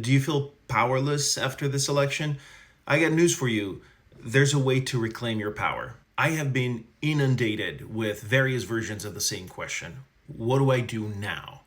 Do you feel powerless after this election? I got news for you. There's a way to reclaim your power. I have been inundated with various versions of the same question. What do I do now?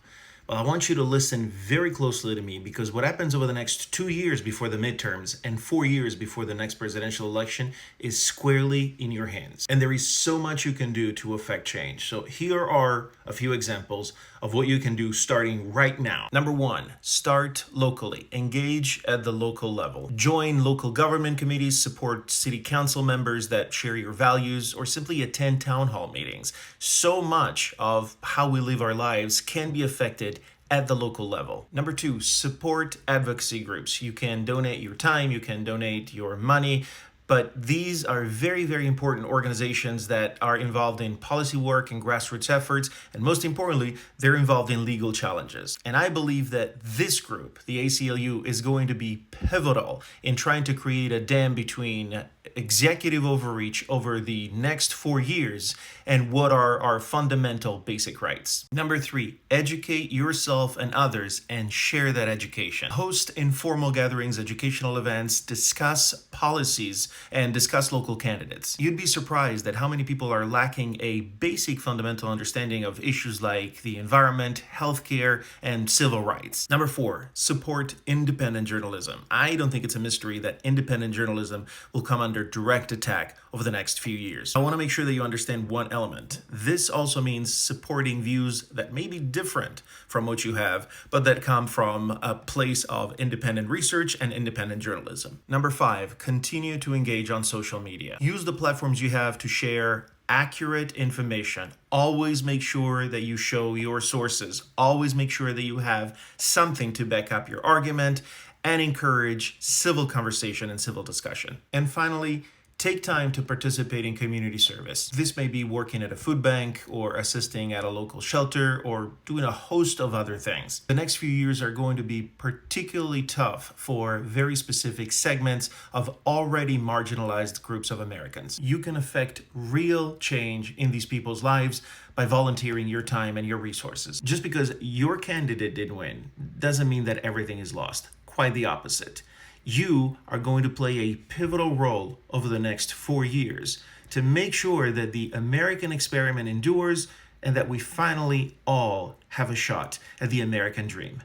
Well, I want you to listen very closely to me because what happens over the next 2 years before the midterms and 4 years before the next presidential election is squarely in your hands. And there is so much you can do to affect change. So here are a few examples of what you can do starting right now. Number one, start locally. Engage at the local level. Join local government committees, support city council members that share your values, or simply attend town hall meetings. So much of how we live our lives can be affected at the local level. Number two, support advocacy groups. You can donate your time, you can donate your money, but these are very, very important organizations that are involved in policy work and grassroots efforts, and most importantly, they're involved in legal challenges. And I believe that this group, the ACLU, is going to be pivotal in trying to create a dam between executive overreach over the next 4 years and what are our fundamental basic rights. Number three, educate yourself and others and share that education. Host informal gatherings, educational events, discuss policies, and discuss local candidates. You'd be surprised at how many people are lacking a basic fundamental understanding of issues like the environment, healthcare, and civil rights. Number four, support independent journalism. I don't think it's a mystery that independent journalism will come under direct attack over the next few years. I want to make sure that you understand one element. This also means supporting views that may be different from what you have, but that come from a place of independent research and independent journalism. Number five, continue to engage on social media. Use the platforms you have to share accurate information. Always make sure that you show your sources. Always make sure that you have something to back up your argument and encourage civil conversation and civil discussion. And finally, take time to participate in community service. This may be working at a food bank or assisting at a local shelter or doing a host of other things. The next few years are going to be particularly tough for very specific segments of already marginalized groups of Americans. You can affect real change in these people's lives by volunteering your time and your resources. Just because your candidate didn't win doesn't mean that everything is lost. Quite the opposite. You are going to play a pivotal role over the next 4 years to make sure that the American experiment endures and that we finally all have a shot at the American dream.